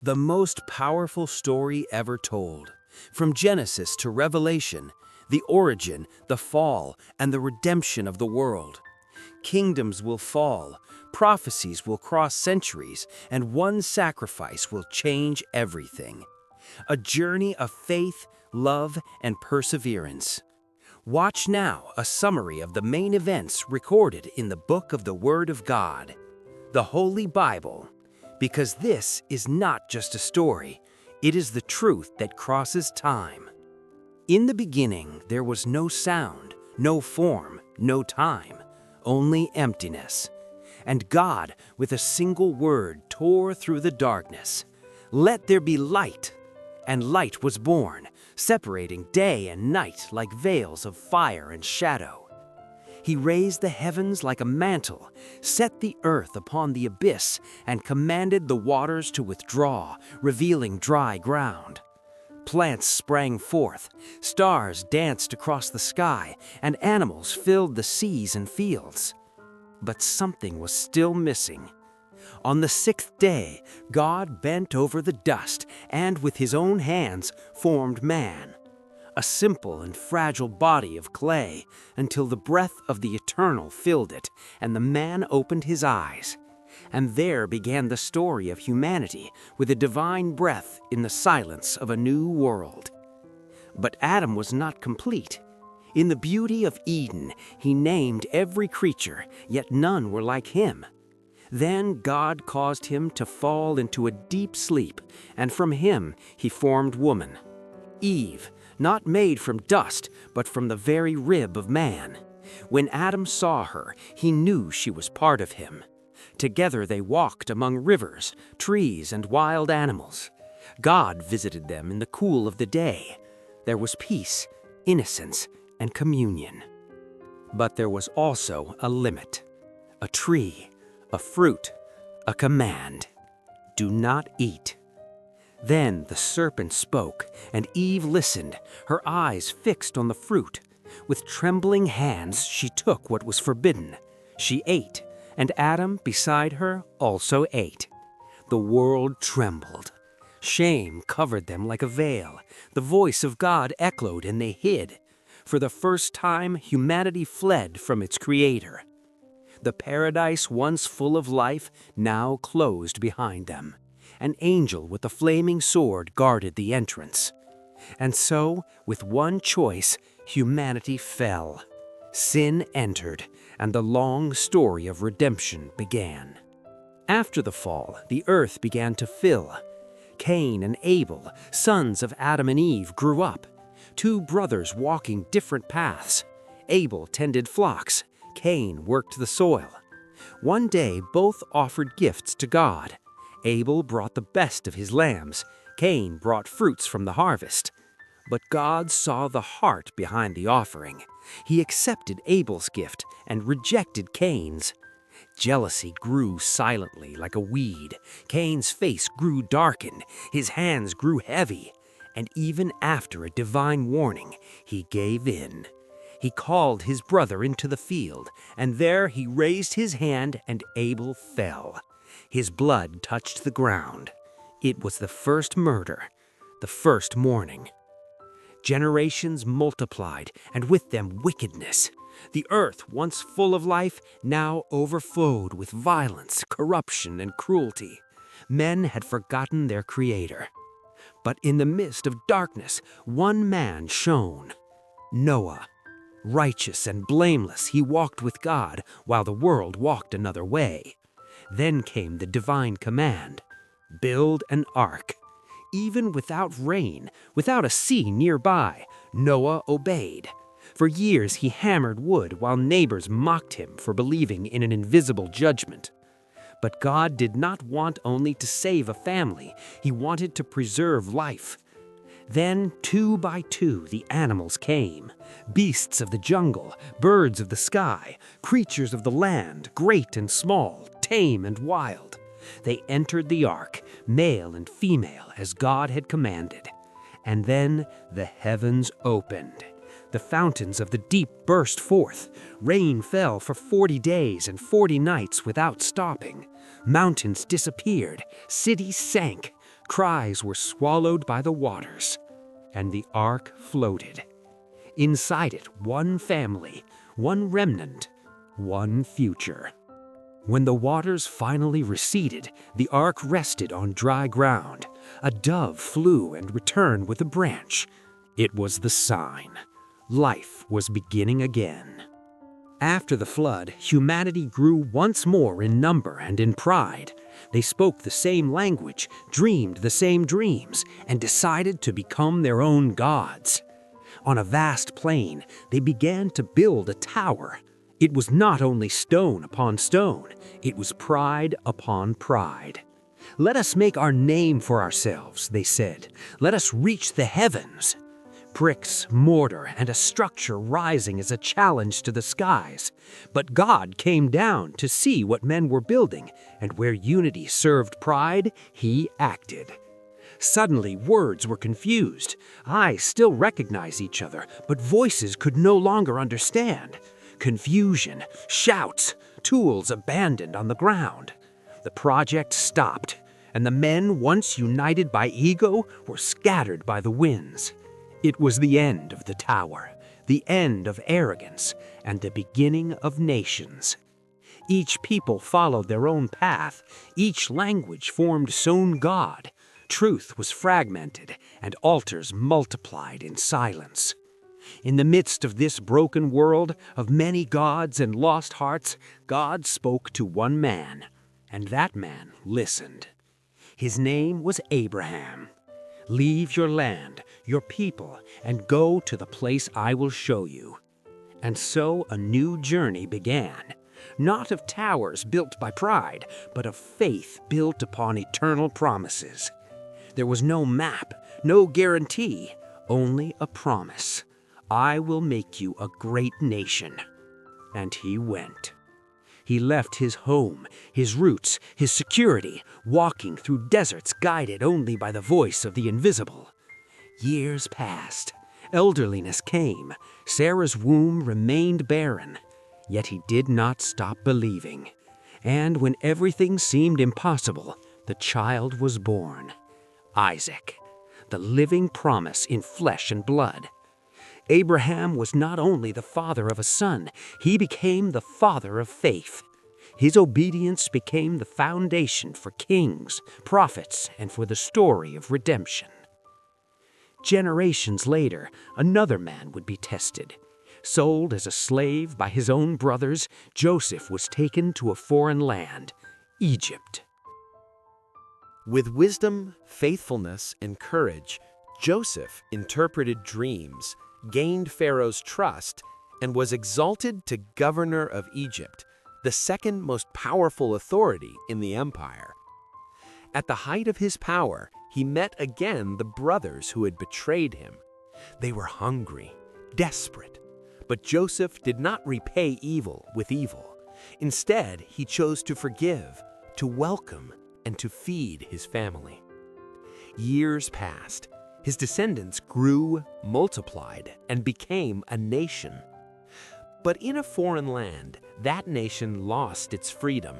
The most powerful story ever told. From Genesis to Revelation, the origin, the fall, and the redemption of the world. Kingdoms will fall, prophecies will cross centuries, and one sacrifice will change everything. A journey of faith, love, and perseverance. Watch now a summary of the main events recorded in the book of the Word of God, the Holy Bible. Because this is not just a story, it is the truth that crosses time. In the beginning, there was no sound, no form, no time, only emptiness. And God, with a single word, tore through the darkness. Let there be light. And light was born, separating day and night like veils of fire and shadow. He raised the heavens like a mantle, set the earth upon the abyss, and commanded the waters to withdraw, revealing dry ground. Plants sprang forth, stars danced across the sky, and animals filled the seas and fields. But something was still missing. On the sixth day, God bent over the dust and with his own hands formed man. A simple and fragile body of clay, until the breath of the eternal filled it, and the man opened his eyes. And there began the story of humanity with a divine breath in the silence of a new world. But Adam was not complete. In the beauty of Eden, he named every creature, yet none were like him. Then God caused him to fall into a deep sleep, and from him he formed woman, Eve, not made from dust, but from the very rib of man. When Adam saw her, he knew she was part of him. Together they walked among rivers, trees, and wild animals. God visited them in the cool of the day. There was peace, innocence, and communion. But there was also a limit, a tree, a fruit, a command. Do not eat. Then the serpent spoke, and Eve listened, her eyes fixed on the fruit. With trembling hands she took what was forbidden. She ate, and Adam beside her also ate. The world trembled. Shame covered them like a veil. The voice of God echoed, and they hid. For the first time, humanity fled from its creator. The paradise once full of life now closed behind them. An angel with a flaming sword guarded the entrance. And so, with one choice, humanity fell. Sin entered, and the long story of redemption began. After the fall, the earth began to fill. Cain and Abel, sons of Adam and Eve, grew up. Two brothers walking different paths. Abel tended flocks. Cain worked the soil. One day, both offered gifts to God. Abel brought the best of his lambs. Cain brought fruits from the harvest. But God saw the heart behind the offering. He accepted Abel's gift and rejected Cain's. Jealousy grew silently like a weed. Cain's face grew darkened. His hands grew heavy. And even after a divine warning, he gave in. He called his brother into the field, and there he raised his hand, and Abel fell. His blood touched the ground. It was the first murder, the first mourning. Generations multiplied, and with them wickedness. The earth, once full of life, now overflowed with violence, corruption, and cruelty. Men had forgotten their Creator. But in the midst of darkness, one man shone, Noah. Righteous and blameless, he walked with God, while the world walked another way. Then came the divine command, build an ark. Even without rain, without a sea nearby, Noah obeyed. For years he hammered wood while neighbors mocked him for believing in an invisible judgment. But God did not want only to save a family, he wanted to preserve life. Then, 2 by 2, the animals came, beasts of the jungle, birds of the sky, creatures of the land, great and small, tame and wild. They entered the ark, male and female, as God had commanded. And then the heavens opened. The fountains of the deep burst forth. Rain fell for 40 days and 40 nights without stopping. Mountains disappeared, cities sank, Cries were swallowed by the waters, and the ark floated. Inside it, one family, one remnant, one future. When the waters finally receded, the ark rested on dry ground. A dove flew and returned with a branch. It was the sign. Life was beginning again. After the flood, humanity grew once more in number and in pride. They spoke the same language, dreamed the same dreams, and decided to become their own gods. On a vast plain, they began to build a tower. It was not only stone upon stone, it was pride upon pride. "Let us make our name for ourselves," they said. "Let us reach the heavens." Bricks, mortar, and a structure rising as a challenge to the skies. But God came down to see what men were building, and where unity served pride, he acted. Suddenly, words were confused. Eyes still recognized each other, but voices could no longer understand. Confusion, shouts, tools abandoned on the ground. The project stopped, and the men, once united by ego, were scattered by the winds. It was the end of the tower, the end of arrogance, and the beginning of nations. Each people followed their own path. Each language formed its own god. Truth was fragmented, and altars multiplied in silence. In the midst of this broken world of many gods and lost hearts, God spoke to one man, and that man listened. His name was Abraham. "Leave your land, your people, and go to the place I will show you." And so a new journey began, not of towers built by pride, but of faith built upon eternal promises. There was no map, no guarantee, only a promise. "I will make you a great nation." And he went. He left his home, his roots, his security, walking through deserts guided only by the voice of the invisible. Years passed. Elderliness came. Sarah's womb remained barren. Yet he did not stop believing. And when everything seemed impossible, the child was born. Isaac, the living promise in flesh and blood. Abraham was not only the father of a son, he became the father of faith. His obedience became the foundation for kings, prophets, and for the story of redemption. Generations later, another man would be tested. Sold as a slave by his own brothers, Joseph was taken to a foreign land, Egypt. With wisdom, faithfulness, and courage, Joseph interpreted dreams, gained Pharaoh's trust, and was exalted to governor of Egypt, the second most powerful authority in the empire. At the height of his power, he met again the brothers who had betrayed him. They were hungry, desperate, but Joseph did not repay evil with evil. Instead, he chose to forgive, to welcome, and to feed his family. Years passed. His descendants grew, multiplied, and became a nation. But in a foreign land, that nation lost its freedom.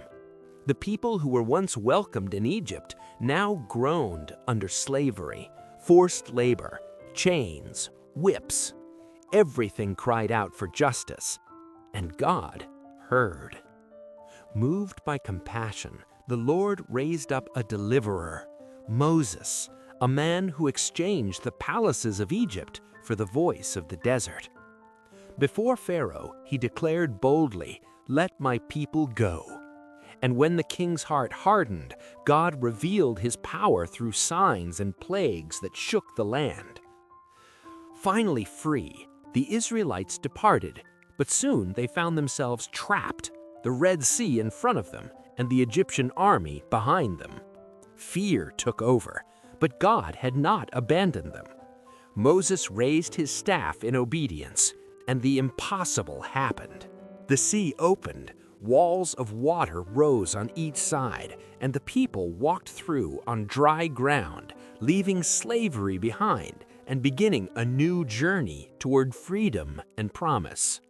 The people who were once welcomed in Egypt now groaned under slavery, forced labor, chains, whips. Everything cried out for justice, and God heard. Moved by compassion, the Lord raised up a deliverer, Moses, a man who exchanged the palaces of Egypt for the voice of the desert. Before Pharaoh, he declared boldly, "Let my people go." And when the king's heart hardened, God revealed his power through signs and plagues that shook the land. Finally free, the Israelites departed, but soon they found themselves trapped, the Red Sea in front of them and the Egyptian army behind them. Fear took over, but God had not abandoned them. Moses raised his staff in obedience, and the impossible happened. The sea opened, walls of water rose on each side, and the people walked through on dry ground, leaving slavery behind and beginning a new journey toward freedom and promise.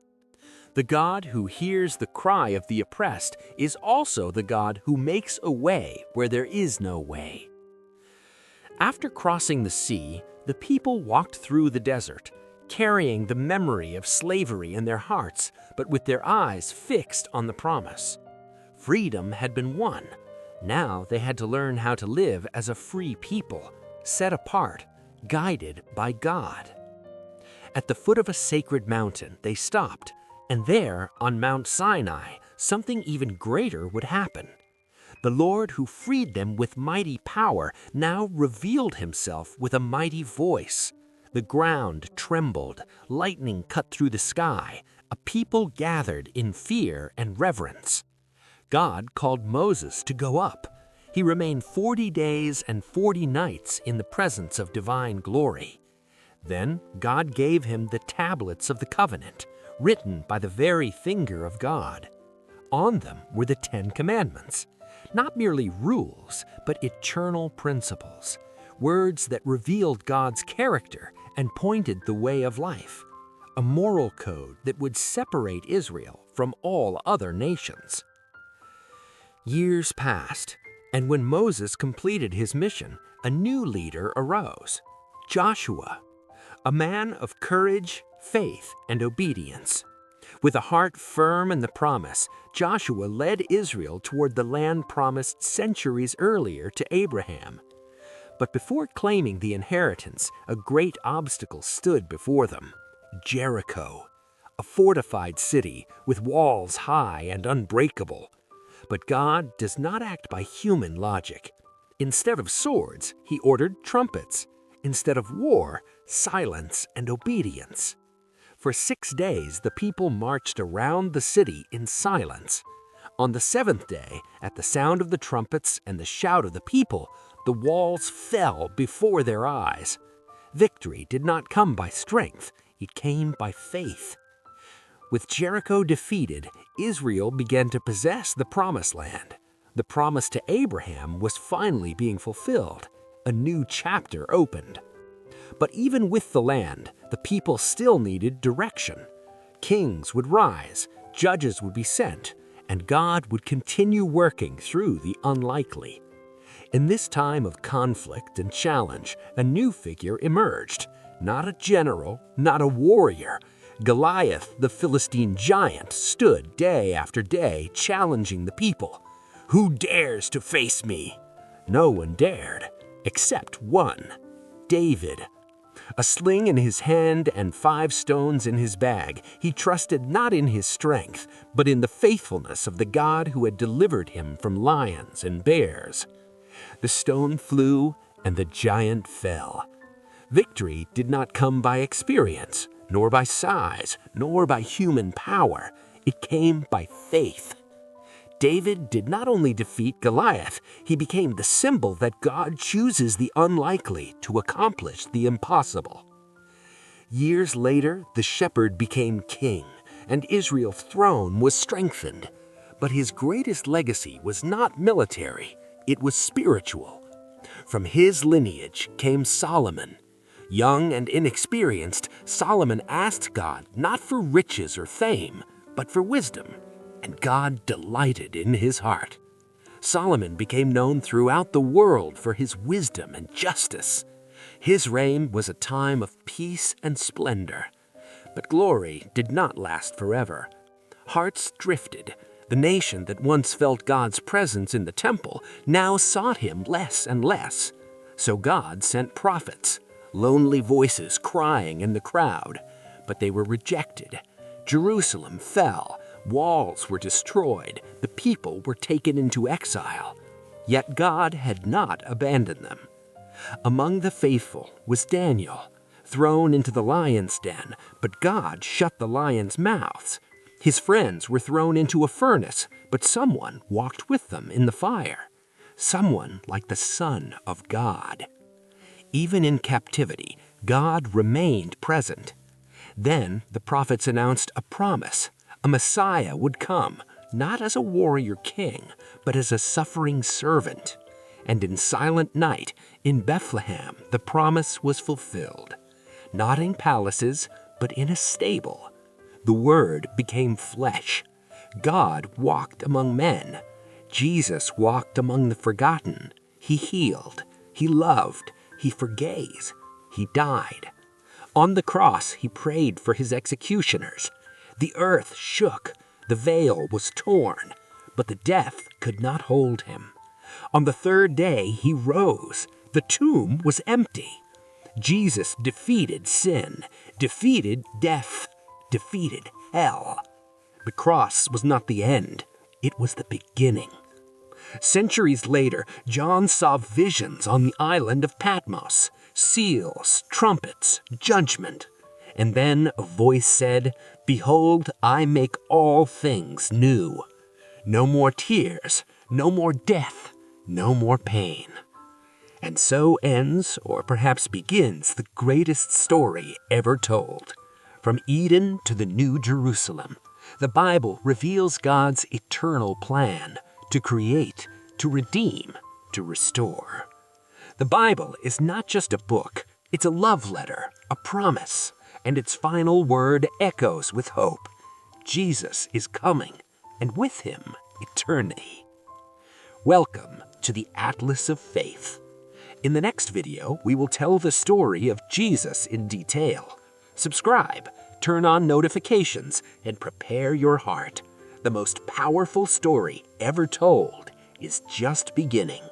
The God who hears the cry of the oppressed is also the God who makes a way where there is no way. After crossing the sea, the people walked through the desert, carrying the memory of slavery in their hearts, but with their eyes fixed on the promise. Freedom had been won. Now they had to learn how to live as a free people, set apart, guided by God. At the foot of a sacred mountain, they stopped, and there, on Mount Sinai, something even greater would happen. The Lord who freed them with mighty power now revealed himself with a mighty voice. The ground trembled, lightning cut through the sky, a people gathered in fear and reverence. God called Moses to go up. He remained 40 days and 40 nights in the presence of divine glory. Then God gave him the tablets of the covenant, written by the very finger of God. On them were the 10 Commandments, not merely rules, but eternal principles, words that revealed God's character and pointed the way of life, a moral code that would separate Israel from all other nations. Years passed, and when Moses completed his mission, a new leader arose, Joshua, a man of courage, faith, and obedience. With a heart firm in the promise, Joshua led Israel toward the land promised centuries earlier to Abraham. But before claiming the inheritance, a great obstacle stood before them: Jericho, a fortified city with walls high and unbreakable. But God does not act by human logic. Instead of swords, he ordered trumpets. Instead of war, silence and obedience. For 6 days, the people marched around the city in silence. On the 7th day, at the sound of the trumpets and the shout of the people, the walls fell before their eyes. Victory did not come by strength, it came by faith. With Jericho defeated, Israel began to possess the Promised Land. The promise to Abraham was finally being fulfilled. A new chapter opened. But even with the land, the people still needed direction. Kings would rise, judges would be sent, and God would continue working through the unlikely. In this time of conflict and challenge, a new figure emerged. Not a general, not a warrior. Goliath, the Philistine giant, stood day after day challenging the people. "Who dares to face me?" No one dared, except one, David. A sling in his hand and 5 stones in his bag, he trusted not in his strength, but in the faithfulness of the God who had delivered him from lions and bears. The stone flew, and the giant fell. Victory did not come by experience, nor by size, nor by human power. It came by faith. David did not only defeat Goliath, he became the symbol that God chooses the unlikely to accomplish the impossible. Years later, the shepherd became king, and Israel's throne was strengthened. But his greatest legacy was not military, it was spiritual. From his lineage came Solomon. Young and inexperienced, Solomon asked God not for riches or fame, but for wisdom. And God delighted in his heart. Solomon became known throughout the world for his wisdom and justice. His reign was a time of peace and splendor. But glory did not last forever. Hearts drifted. The nation that once felt God's presence in the temple now sought him less and less. So God sent prophets, lonely voices crying in the crowd. But they were rejected. Jerusalem fell. Walls were destroyed, the people were taken into exile. Yet God had not abandoned them. Among the faithful was Daniel, thrown into the lion's den, but God shut the lions' mouths. His friends were thrown into a furnace, but someone walked with them in the fire. Someone like the Son of God. Even in captivity, God remained present. Then the prophets announced a promise. A Messiah would come, not as a warrior king, but as a suffering servant. And in silent night, in Bethlehem, the promise was fulfilled. Not in palaces, but in a stable. The Word became flesh. God walked among men. Jesus walked among the forgotten. He healed. He loved, he forgave, he died. On the cross, he prayed for his executioners. The earth shook, the veil was torn, but the death could not hold him. On the third day, he rose. The tomb was empty. Jesus defeated sin, defeated death, defeated hell. The cross was not the end, it was the beginning. Centuries later, John saw visions on the island of Patmos, seals, trumpets, judgment. And then a voice said, "Behold, I make all things new." No more tears, no more death, no more pain. And so ends, or perhaps begins, the greatest story ever told. From Eden to the New Jerusalem, the Bible reveals God's eternal plan to create, to redeem, to restore. The Bible is not just a book, it's a love letter, a promise, and its final word echoes with hope. Jesus is coming, and with him, eternity. Welcome to the Atlas of Faith. In the next video, we will tell the story of Jesus in detail. Subscribe, turn on notifications, and prepare your heart. The most powerful story ever told is just beginning.